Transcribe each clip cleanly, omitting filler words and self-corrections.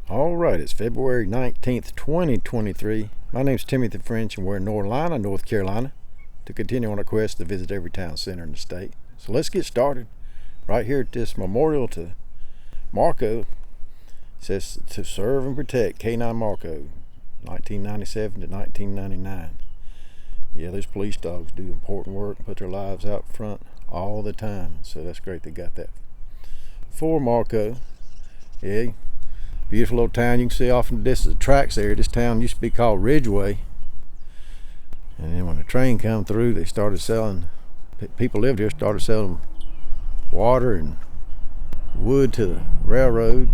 All right, it's February 19th, 2023. My name's Timothy French, and we're in Norlina, North Carolina, to continue on a quest to visit every town center in the state. So let's get started. Right here at this memorial to Marco, it says to serve and protect K9 Marco, 1997 to 1999. Yeah, those police dogs do important work and put their lives out front all the time. So that's great they got that. For Marco, yeah, beautiful little town. You can see off in the distance the tracks there. This town used to be called Ridgeway. And then when the train come through, they started selling, people lived here, started selling water and wood to the railroad.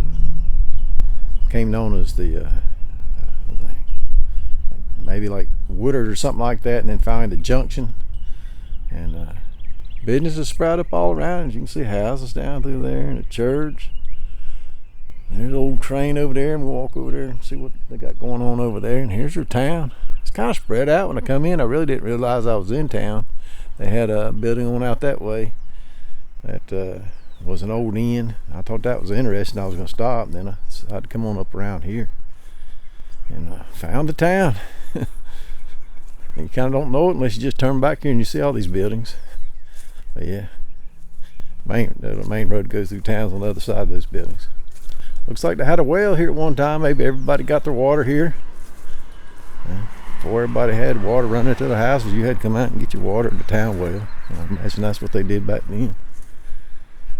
Came known as the, maybe like Woodard or something like that, and then finally the junction. And businesses sprout up all around. As you can see houses down through there and a church. There's an old train over there, and we'll walk over there and see what they got going on over there. And here's your town. It's kind of spread out. When I come in, I really didn't realize I was in town. They had a building on out that way that was an old inn. I thought that was interesting. I was going to stop, and then I decided to come on up around here and found the town. You kind of don't know it unless you just turn back here and you see all these buildings. But yeah, the main road goes through towns on the other side of those buildings. Looks like they had a well here at one time. Maybe everybody got their water here. Before everybody had water running to the houses, you had to come out and get your water at the town well. I imagine that's what they did back then.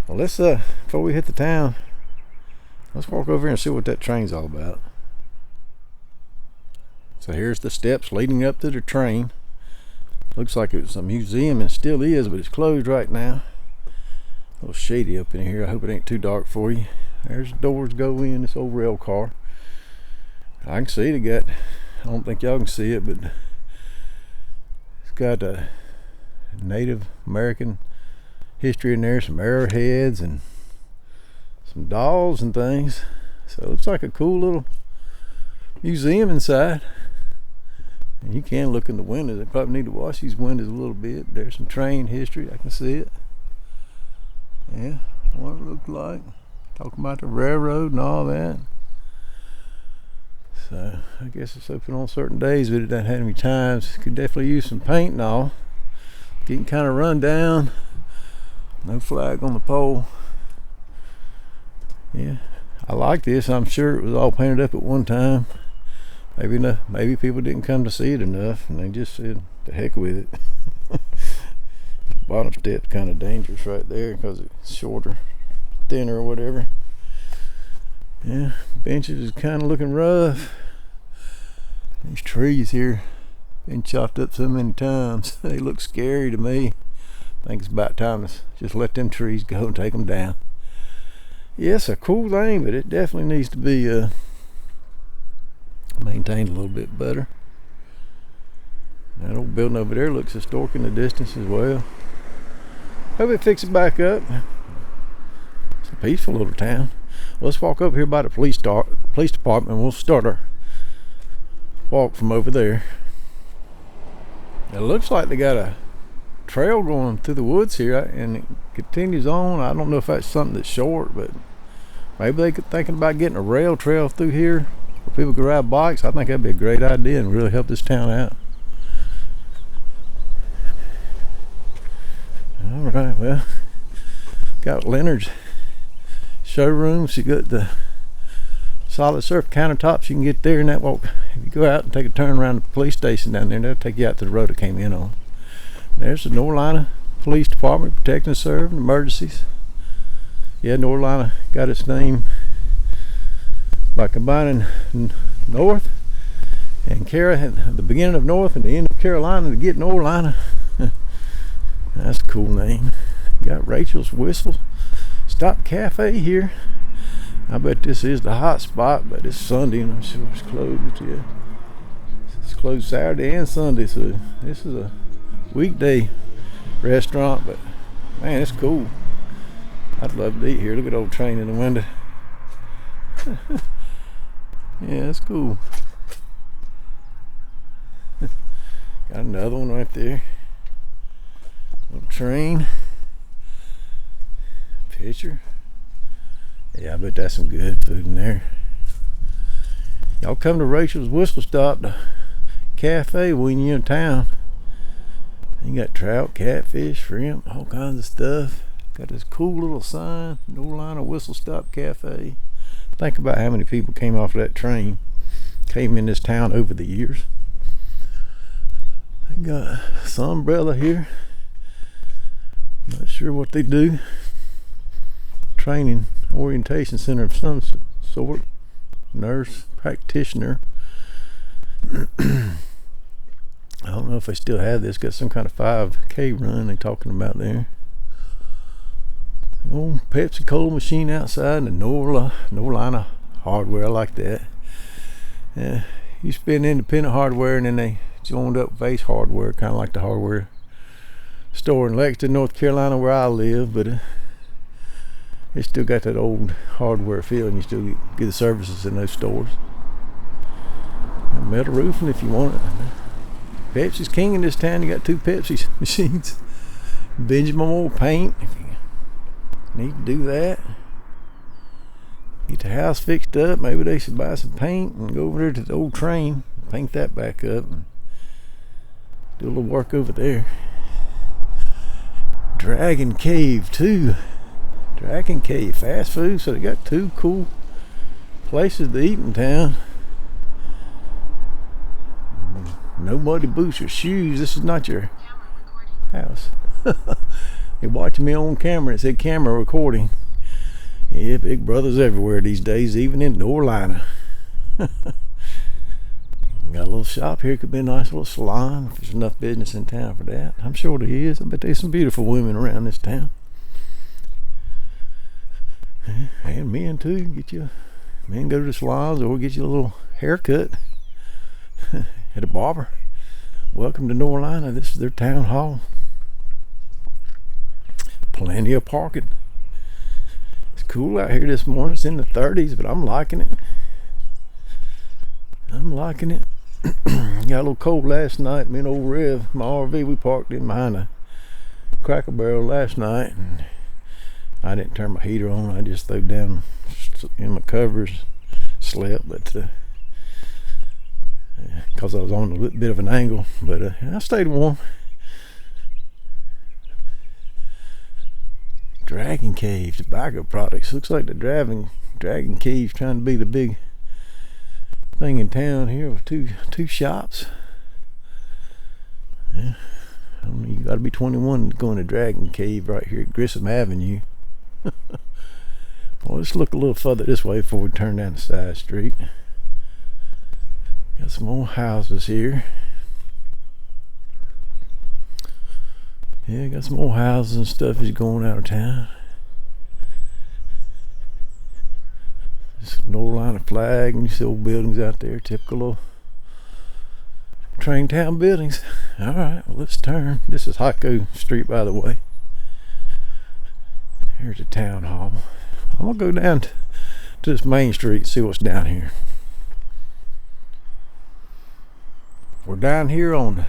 Well, let's before we hit the town, let's walk over here and see what that train's all about. So here's the steps leading up to the train. Looks like it was a museum, and still is, but it's closed right now. A little shady up in here. I hope it ain't too dark for you. There's the doors go in this old rail car. I can see it. I don't think y'all can see it, but it's got a Native American history in there, some arrowheads and some dolls and things. So it looks like a cool little museum inside. And you can look in the windows. They probably need to wash these windows a little bit. There's some train history. I can see it. Yeah, what it looked like. Talking about the railroad and all that. So I guess it's open on certain days, but it doesn't have any times. Could definitely use some paint and all. Getting kind of run down. No flag on the pole. Yeah, I like this. I'm sure it was all painted up at one time. Maybe people didn't come to see it enough, and they just said, "The heck with it." Bottom step's kind of dangerous right there because it's shorter, thinner or whatever. Yeah, benches is kind of looking rough. These trees here been chopped up so many times. They look scary to me. I think it's about time to just let them trees go and take them down. Yeah, it's a cool thing, but it definitely needs to be maintained a little bit better. That old building over there looks historic in the distance as well. Hope it fixes it back up. It's a peaceful little town. Let's walk up here by the police department, and we'll start our walk from over there. It looks like they got a trail going through the woods here, and it continues on. I don't know if that's something that's short, but maybe they could thinking about getting a rail trail through here where people could ride bikes. I think that'd be a great idea and really help this town out. All right, well, got Leonard's showrooms. You got the solid surf countertops. You can get there, and that walk. If you go out and take a turn around the police station down there, that'll take you out to the road it came in on. There's the Norlina Police Department, protecting and serving emergencies. Yeah, Norlina got its name by combining North and the beginning of North and the end of Carolina to get Norlina. That's a cool name. Got Rachel's Whistle Stop Cafe here. I bet this is the hot spot, but it's Sunday and I'm sure it's closed. Yeah, it's closed Saturday and Sunday, so this is a weekday restaurant, but man, it's cool. I'd love to eat here. Look at the old train in the window. Yeah, it's cool. Got another one right there. Little train. Picture. Yeah, I bet that's some good food in there. Y'all come to Rachel's Whistle Stop, the cafe when you're in town. You got trout, catfish, shrimp, all kinds of stuff. Got this cool little sign, Norlina Whistle Stop Cafe. Think about how many people came off of that train, came in this town over the years. They got some umbrella here. Not sure what they do. Training orientation center of some sort. Nurse practitioner. I don't know if they still have this. Got some kind of 5K run they're talking about there. Old Pepsi Cola machine outside and the Norlina hardware. I like that. Yeah, used to be an independent hardware, and then they joined up Vase Hardware, kind of like the hardware store in Lexington, North Carolina, where I live. But they still got that old hardware feel, and you still get the services in those stores. Metal roofing if you want it. Pepsi's king in this town. You got 2 Pepsi machines. Benjamin Moore paint if you need to do that. Get the house fixed up. Maybe they should buy some paint and go over there to the old train, paint that back up, and do a little work over there. Dragon Cave too. Dragon Cave fast food. So they got 2 cool places to eat in town. Nobody boots your shoes. This is not your house. You're watching me on camera. It said camera recording. Yeah, big brothers everywhere these days, even in Norlina. Got a little shop here. Could be a nice little salon if there's enough business in town for that. I'm sure there is. I bet there's some beautiful women around this town. And men too. Get you men go to the salons or get you a little haircut at a barber. Welcome to Norlina. This is their town hall. Plenty of parking. It's cool out here this morning. It's in the 30s, but I'm liking it. Got a little cold last night. Me and old Rev, my RV, we parked in behind a Cracker Barrel last night, and I didn't turn my heater on. I just threw down in my covers, slept, but because I was on a little bit of an angle, but I stayed warm. Dragon Cave tobacco products. Looks like the Dragon Cave trying to be the big thing in town here with two shops. Yeah, I don't know, you got to be 21 to go in the Dragon Cave right here at Grissom Avenue. Well, let's look a little further this way before we turn down the side street. Got some more houses here. Yeah, got some more houses and stuff as you're going out of town. This Norlina flag, and you see old buildings out there, typical little train town buildings. Alright, well, let's turn. This is Hyco Street, by the way. Here's the town hall. I'm gonna go down to this main street and see what's down here. We're down here on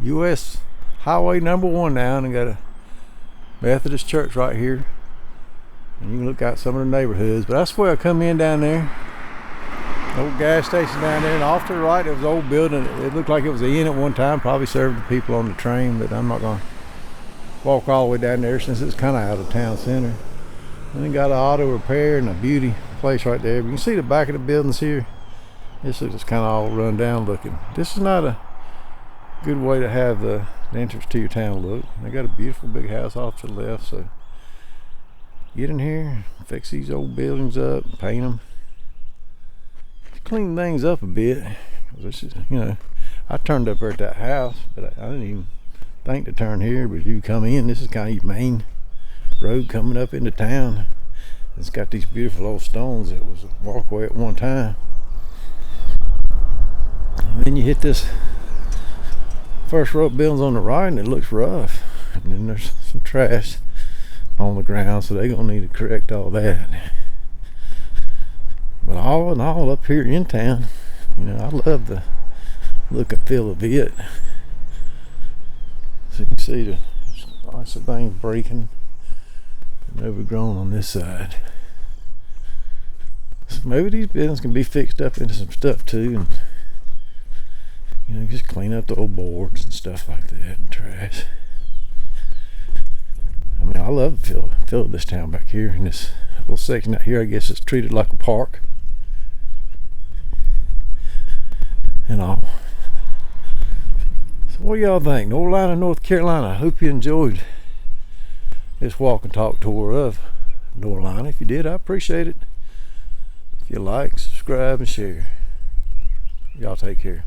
US Highway number 1 now, and got a Methodist church right here. And you can look out some of the neighborhoods, but I swear I come in down there, old gas station down there, and off to the right there was an old building. It looked like it was an inn at one time, probably served the people on the train, but I'm not gonna walk all the way down there since it's kind of out of town center. And then got an auto repair and a beauty place right there. But you can see the back of the buildings here. This looks kind of all run down looking. This is not a good way to have the entrance to your town look. They got a beautiful big house off to the left, so get in here, fix these old buildings up, paint them, clean things up a bit. This is, you know, I turned up there at that house, but I didn't even think to turn here. But if you come in, this is kind of your main road coming up into town. It's got these beautiful old stones. It was a walkway at one time. And then you hit this first row of buildings on the right, and it looks rough. And then there's some trash on the ground, so they're gonna need to correct all that. But all in all, up here in town, you know, I love the look and feel of it. So you can see the lots of things breaking and overgrown on this side. Some maybe these buildings can be fixed up into some stuff too, and just clean up the old boards and stuff like that and trash. I mean, I love the feel of this town back here. In this little section out here, I guess it's treated like a park and all. So what do y'all think? Norlina, North Carolina. I hope you enjoyed this walk and talk tour of Norlina. If you did, I appreciate it. If you like, subscribe, and share. Y'all take care.